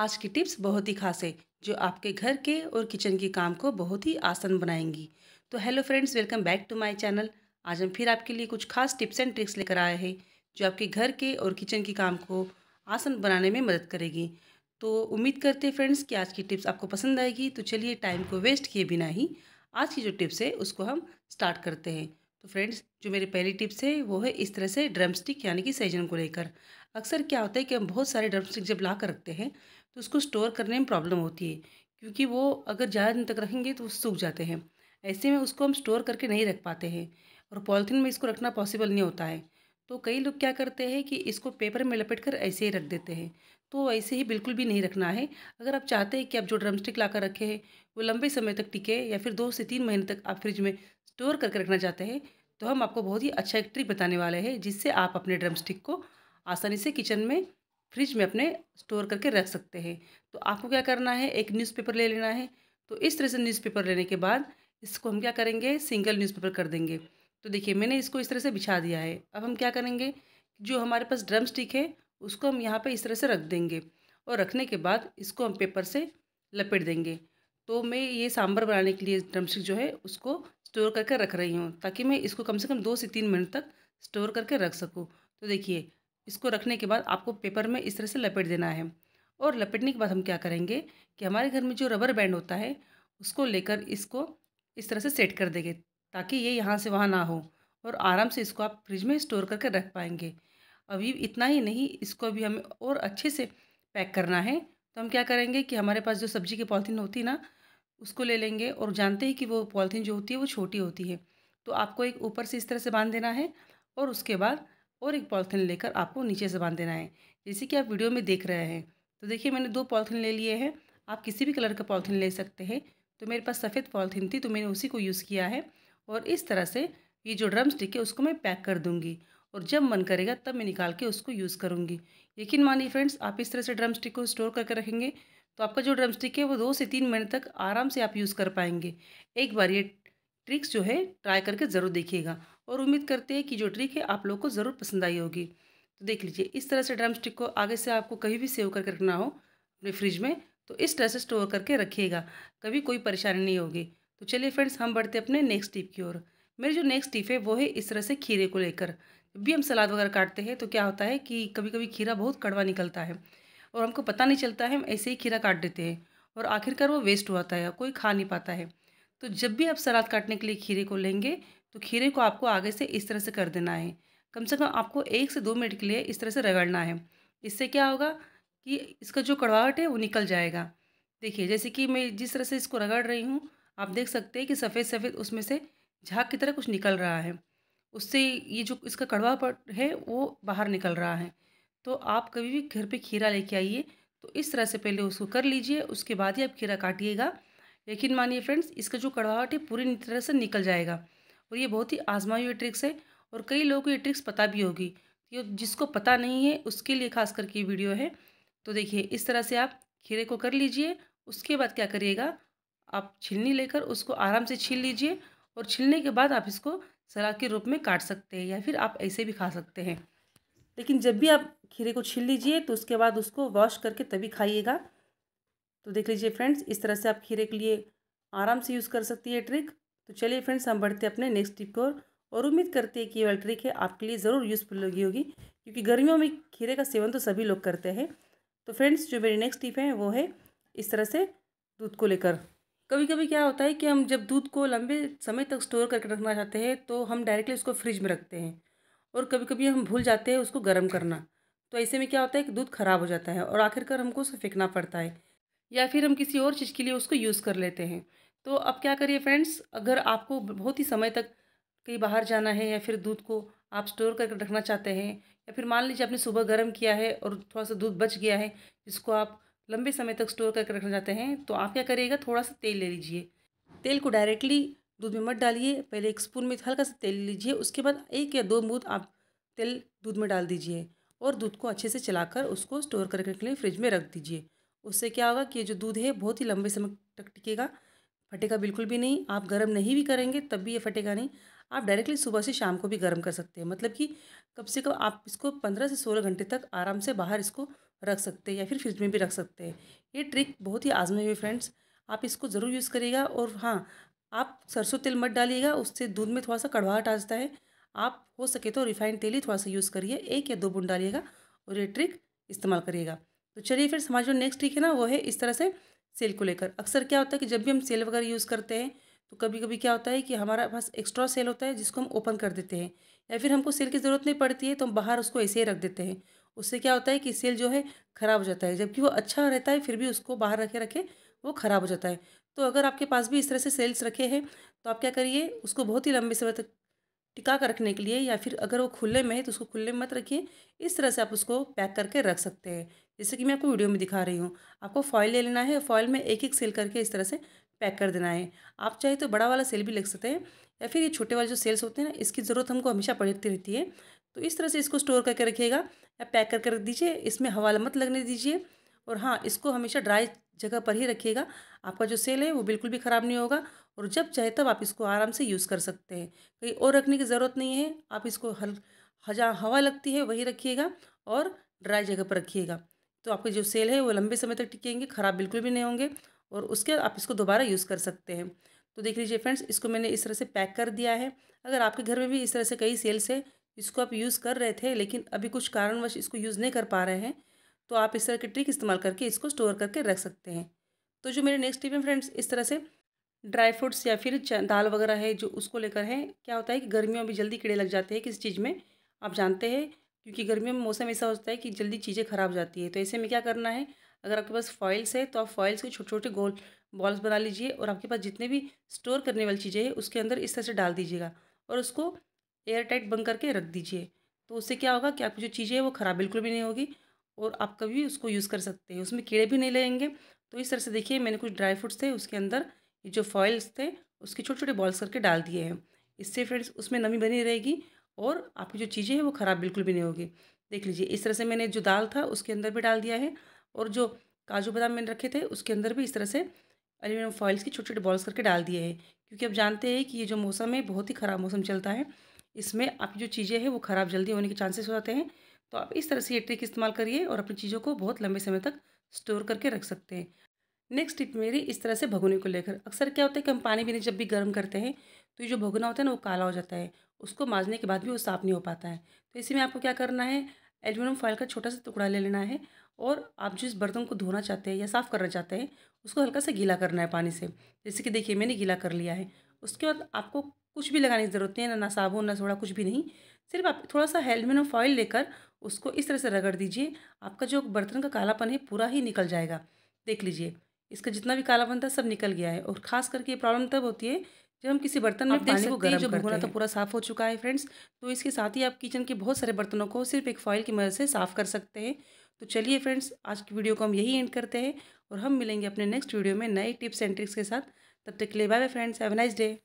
आज की टिप्स बहुत ही खास है जो आपके घर के और किचन के काम को बहुत ही आसान बनाएंगी। तो hello friends, welcome back to my channel. आज हम फिर आपके लिए कुछ खास टिप्स एंड ट्रिक्स लेकर आए हैं जो आपके घर के और किचन के काम को आसान बनाने में मदद करेगी। तो उम्मीद करते हैं फ्रेंड्स कि आज की टिप्स आपको पसंद आएगी। तो चलिए टाइम को वेस्ट किए बिना ही आज की जो टिप्स है उसको हम स्टार्ट करते हैं। तो फ्रेंड्स, जो मेरी पहली टिप्स है वो है इस तरह से ड्रम स्टिक यानी कि सैजन को लेकर। अक्सर क्या होता है कि हम बहुत सारे ड्रम स्टिक जब ला कर रखते हैं तो उसको स्टोर करने में प्रॉब्लम होती है, क्योंकि वो अगर ज़्यादा दिन तक रखेंगे तो वो सूख जाते हैं। ऐसे में उसको हम स्टोर करके नहीं रख पाते हैं और पॉलिथीन में इसको रखना पॉसिबल नहीं होता है। तो कई लोग क्या करते हैं कि इसको पेपर में लपेट कर ऐसे ही रख देते हैं। तो ऐसे ही बिल्कुल भी नहीं रखना है। अगर आप चाहते हैं कि आप जो ड्रमस्टिक ला कर रखे हैं वो लंबे समय तक टिके या फिर 2 से 3 महीने तक आप फ्रिज में स्टोर करके रखना चाहते हैं, तो हम आपको बहुत ही अच्छा एक ट्रिक बताने वाले हैं जिससे आप अपने ड्रमस्टिक को आसानी से किचन में फ्रिज में अपने स्टोर करके रख सकते हैं। तो आपको क्या करना है, एक न्यूज़पेपर ले लेना है। तो इस तरह से न्यूज़पेपर लेने के बाद इसको हम क्या करेंगे, सिंगल न्यूज़पेपर कर देंगे। तो देखिए मैंने इसको इस तरह से बिछा दिया है। अब हम क्या करेंगे, जो हमारे पास ड्रम स्टिक है उसको हम यहाँ पे इस तरह से रख देंगे और रखने के बाद इसको हम पेपर से लपेट देंगे। तो मैं ये सांभर बनाने के लिए ड्रम स्टिक जो है उसको स्टोर करके रख रही हूँ ताकि मैं इसको कम से कम 2 से 3 मिनट तक स्टोर करके रख सकूँ। तो देखिए, इसको रखने के बाद आपको पेपर में इस तरह से लपेट देना है। और लपेटने के बाद हम क्या करेंगे कि हमारे घर में जो रबर बैंड होता है उसको लेकर इसको इस तरह से सेट कर देंगे ताकि ये यहाँ से वहाँ ना हो और आराम से इसको आप फ्रिज में स्टोर करके रख पाएंगे। अभी इतना ही नहीं, इसको अभी हमें और अच्छे से पैक करना है। तो हम क्या करेंगे कि हमारे पास जो सब्जी की पॉलिथीन होती है ना, उसको ले लेंगे और जानते हैं कि वो पॉलिथीन जो होती है वो छोटी होती है। तो आपको एक ऊपर से इस तरह से बांध देना है और उसके बाद और एक पॉलिथीन लेकर आपको नीचे से बांध देना है, जैसे कि आप वीडियो में देख रहे हैं। तो देखिए मैंने 2 पॉलिथीन ले लिए हैं। आप किसी भी कलर का पॉलिथीन ले सकते हैं। तो मेरे पास सफ़ेद पॉलिथीन थी तो मैंने उसी को यूज़ किया है। और इस तरह से ये जो ड्रम स्टिक है उसको मैं पैक कर दूँगी और जब मन करेगा तब मैं निकाल के उसको यूज़ करूँगी। यकीन मानिए फ्रेंड्स, आप इस तरह से ड्रम स्टिक को स्टोर करके रखेंगे तो आपका जो ड्रम स्टिक है वो 2 से 3 महीने तक आराम से आप यूज़ कर पाएंगे। एक बार ये ट्रिक्स जो है ट्राई करके ज़रूर देखिएगा और उम्मीद करते हैं कि जो ट्रिक है आप लोग को ज़रूर पसंद आई होगी। तो देख लीजिए, इस तरह से ड्रम स्टिक को आगे से आपको कहीं भी सेव करके रखना हो अपने फ्रिज में तो इस तरह से स्टोर करके रखिएगा, कभी कोई परेशानी नहीं होगी। तो चलिए फ्रेंड्स, हम बढ़ते अपने नेक्स्ट टिप की ओर। मेरी जो नेक्स्ट टिप है वो है इस तरह से खीरे को लेकर। जब भी हम सलाद वगैरह काटते हैं तो क्या होता है कि कभी कभी खीरा बहुत कड़वा निकलता है और हमको पता नहीं चलता है, हम ऐसे ही खीरा काट देते हैं और आखिरकार वो वेस्ट हो जाता है, कोई खा नहीं पाता है। तो जब भी आप सलाद काटने के लिए खीरे को लेंगे तो खीरे को आपको आगे से इस तरह से कर देना है। कम से कम आपको 1 से 2 मिनट के लिए इस तरह से रगड़ना है। इससे क्या होगा कि इसका जो कड़वाहट है वो निकल जाएगा। देखिए जैसे कि मैं जिस तरह से इसको रगड़ रही हूँ, आप देख सकते हैं कि सफ़ेद सफ़ेद उसमें से झाग की तरह कुछ निकल रहा है। उससे ये जो इसका कड़वापन है वो बाहर निकल रहा है। तो आप कभी भी घर पे खीरा लेके आइए तो इस तरह से पहले उसको कर लीजिए, उसके बाद ही आप खीरा काटिएगा। यकीन मानिए फ्रेंड्स, इसका जो कड़वाहट है पूरी तरह से निकल जाएगा। और ये बहुत ही आजमाई हुई ट्रिक्स है और कई लोगों को ये ट्रिक्स पता भी होगी। ये जिसको पता नहीं है उसके लिए खास करके ये वीडियो है। तो देखिए इस तरह से आप खीरे को कर लीजिए। उसके बाद क्या करिएगा, आप छीलनी लेकर उसको आराम से छील लीजिए और छीलने के बाद आप इसको सलाद के रूप में काट सकते हैं या फिर आप ऐसे भी खा सकते हैं। लेकिन जब भी आप खीरे को छील लीजिए तो उसके बाद उसको वॉश करके तभी खाइएगा। तो देख लीजिए फ्रेंड्स, इस तरह से आप खीरे के लिए आराम से यूज़ कर सकती है ट्रिक। तो चलिए फ्रेंड्स, हम बढ़ते हैं अपने नेक्स्ट टिप की ओर और उम्मीद करते हैं कि ये वाली ट्रिक है आपके लिए ज़रूर यूज़फुल लगी होगी, क्योंकि गर्मियों में खीरे का सेवन तो सभी लोग करते हैं। तो फ्रेंड्स, जो मेरी नेक्स्ट टिप है वो है इस तरह से दूध को लेकर। कभी कभी क्या होता है कि हम जब दूध को लंबे समय तक स्टोर करके रखना चाहते हैं तो हम डायरेक्टली उसको फ्रिज में रखते हैं और कभी कभी हम भूल जाते हैं उसको गर्म करना। तो ऐसे में क्या होता है कि दूध ख़राब हो जाता है और आखिरकार हमको उसे फेंकना पड़ता है या फिर हम किसी और चीज़ के लिए उसको यूज़ कर लेते हैं। तो अब क्या करिए फ्रेंड्स, अगर आपको बहुत ही समय तक कहीं बाहर जाना है या फिर दूध को आप स्टोर करके रखना चाहते हैं या फिर मान लीजिए आपने सुबह गर्म किया है और थोड़ा सा दूध बच गया है जिसको आप लंबे समय तक स्टोर करके रखना चाहते हैं, तो आप क्या करिएगा, थोड़ा सा तेल ले लीजिए। तेल को डायरेक्टली दूध में मत डालिए, पहले एक स्पून में हल्का सा तेल लीजिए, उसके बाद 1 या 2 बूंद आप तेल दूध में डाल दीजिए और दूध को अच्छे से चलाकर उसको स्टोर करके के लिए फ्रिज में रख दीजिए। उससे क्या होगा कि ये जो दूध है बहुत ही लंबे समय तक टिकेगा, फटेगा बिल्कुल भी नहीं। आप गर्म नहीं भी करेंगे तब भी ये फटेगा नहीं। आप डायरेक्टली सुबह से शाम को भी गर्म कर सकते हैं, मतलब कि कम से कम आप इसको 15 से 16 घंटे तक आराम से बाहर इसको रख सकते हैं या फिर फ्रिज में भी रख सकते हैं। ये ट्रिक बहुत ही आजमाई हुई फ्रेंड्स, आप इसको ज़रूर यूज़ करिएगा। और हाँ, आप सरसों तेल मत डालिएगा, उससे दूध में थोड़ा सा कड़वाहट आ जाता है। आप हो सके तो रिफाइंड तेल ही थोड़ा सा यूज़ करिए, 1 या 2 बूंद डालिएगा और ये ट्रिक इस्तेमाल करिएगा। तो चलिए फ्रेंड्स, हमारा जो नेक्स्ट ट्रिक है ना वो है इस तरह से सेल को लेकर। अक्सर क्या होता है कि जब भी हम सेल वगैरह यूज़ करते हैं तो कभी कभी क्या होता है कि हमारा पास एक्स्ट्रा सेल होता है जिसको हम ओपन कर देते हैं, या फिर हमको सेल की ज़रूरत नहीं पड़ती है तो हम बाहर उसको ऐसे ही रख देते हैं। उससे क्या होता है कि सेल जो है ख़राब हो जाता है, जबकि वो अच्छा रहता है फिर भी उसको बाहर रखे रखे वो ख़राब हो जाता है। तो अगर आपके पास भी इस तरह से सेल्स रखे हैं तो आप क्या करिए, उसको बहुत ही लंबे समय तक टिका कर रखने के लिए, या फिर अगर वो खुले में है तो उसको खुले में मत रखिए, इस तरह से आप उसको पैक करके रख सकते हैं। जैसे कि मैं आपको वीडियो में दिखा रही हूँ। आपको फॉइल ले लेना है, फॉइल में एक एक सेल करके इस तरह से पैक कर देना है। आप चाहे तो बड़ा वाला सेल भी ले सकते हैं, या फिर ये छोटे वाले जो सेल्स होते हैं ना, इसकी ज़रूरत हमको हमेशा पड़ती रहती है। तो इस तरह से इसको स्टोर करके रखिएगा या पैक करके रख दीजिए, इसमें हवा मत लगने दीजिए। और हाँ, इसको हमेशा ड्राई जगह पर ही रखिएगा। आपका जो सेल है वो बिल्कुल भी ख़राब नहीं होगा, और जब चाहे तब आप इसको आराम से यूज़ कर सकते हैं। कहीं और रखने की ज़रूरत नहीं है। आप इसको जहाँ हवा लगती है वहीं रखिएगा और ड्राई जगह पर रखिएगा। तो आपके जो सेल है वो लंबे समय तक टिकेंगे, ख़राब बिल्कुल भी नहीं होंगे, और उसके आप इसको दोबारा यूज़ कर सकते हैं। तो देख लीजिए फ्रेंड्स, इसको मैंने इस तरह से पैक कर दिया है। अगर आपके घर में भी इस तरह से कई सेल्स है इसको आप यूज़ कर रहे थे लेकिन अभी कुछ कारणवश इसको यूज़ नहीं कर पा रहे हैं, तो आप इस तरह की ट्रिक इस्तेमाल करके इसको स्टोर करके रख सकते हैं। तो जो मेरे नेक्स्ट टिप है फ्रेंड्स, इस तरह से ड्राई फ्रूट्स या फिर दाल वगैरह है जो उसको लेकर है। क्या होता है कि गर्मियों में जल्दी कीड़े लग जाते हैं किसी चीज़ में, आप जानते हैं, क्योंकि गर्मियों में मौसम ऐसा होता है कि जल्दी चीज़ें ख़राब हो जाती है। तो ऐसे में क्या करना है, अगर आपके पास फॉइल्स है तो आप फॉइल्स के छोटे छोटे गोल बॉल्स बना लीजिए, और आपके पास जितने भी स्टोर करने वाली चीज़ें हैं उसके अंदर इस तरह से डाल दीजिएगा, और उसको एयर टाइट बंद करके रख दीजिए। तो उससे क्या होगा कि आपकी जो चीज़ें हैं वो ख़राब बिल्कुल भी नहीं होगी, और आप कभी भी उसको यूज़ कर सकते हैं, उसमें कीड़े भी नहीं लगेंगे। तो इस तरह से देखिए, मैंने कुछ ड्राई फ्रूट्स थे उसके अंदर ये जो फॉइल्स थे उसके छोटे छोटे बॉल्स करके डाल दिए हैं। इससे फ्रेंड्स उसमें नमी बनी रहेगी, और आपकी जो चीज़ें हैं वो ख़राब बिल्कुल भी नहीं होगी। देख लीजिए, इस तरह से मैंने जो दाल था उसके अंदर भी डाल दिया है, और जो काजू बादाम मैंने रखे थे उसके अंदर भी इस तरह से एल्यूमिनियम फॉइल्स की छोटे छोटे बॉल्स करके डाल दिए हैं। क्योंकि अब जानते हैं कि ये जो मौसम है बहुत ही ख़राब मौसम चलता है, इसमें आपकी जो चीज़ें हैं वो ख़राब जल्दी होने के चांसेस हो जाते हैं। तो आप इस तरह से ये ट्रिक इस्तेमाल करिए और अपनी चीज़ों को बहुत लंबे समय तक स्टोर करके रख सकते हैं। नेक्स्ट टिप मेरी इस तरह से भगोने को लेकर, अक्सर क्या होता है कि हम पानी भी नहीं जब भी गर्म करते हैं तो ये जो भगोना होता है ना वो काला हो जाता है, उसको मांजने के बाद भी वो साफ़ नहीं हो पाता है। तो इसी में आपको क्या करना है, एल्यूमिनियम फॉइल का छोटा सा टुकड़ा ले लेना है, और आप जिस बर्तन को धोना चाहते हैं या साफ़ करना चाहते हैं उसको हल्का सा गीला करना है पानी से। जैसे कि देखिए मैंने गीला कर लिया है। उसके बाद आपको कुछ भी लगाने की ज़रूरत नहीं है, ना साबुन ना सोडा, कुछ भी नहीं। सिर्फ आप थोड़ा सा एल्यूमिनियम फॉइल लेकर उसको इस तरह से रगड़ दीजिए, आपका जो बर्तन का कालापन है पूरा ही निकल जाएगा। देख लीजिए, इसका जितना भी कालापन था सब निकल गया है। और ख़ास करके ये प्रॉब्लम तब होती है जब हम किसी बर्तन में पानी को गर्म करते हैं। भगोना तो पूरा साफ़ हो चुका है फ्रेंड्स। तो इसके साथ ही आप किचन के बहुत सारे बर्तनों को सिर्फ एक फ़ॉइल की मदद से साफ़ कर सकते हैं। तो चलिए फ्रेंड्स, आज की वीडियो को हम यही एंड करते हैं, और हम मिलेंगे अपने नेक्स्ट वीडियो में नए टिप्स एंड ट्रिक्स के साथ। तब तक के लिए bye bye friends, have a nice day.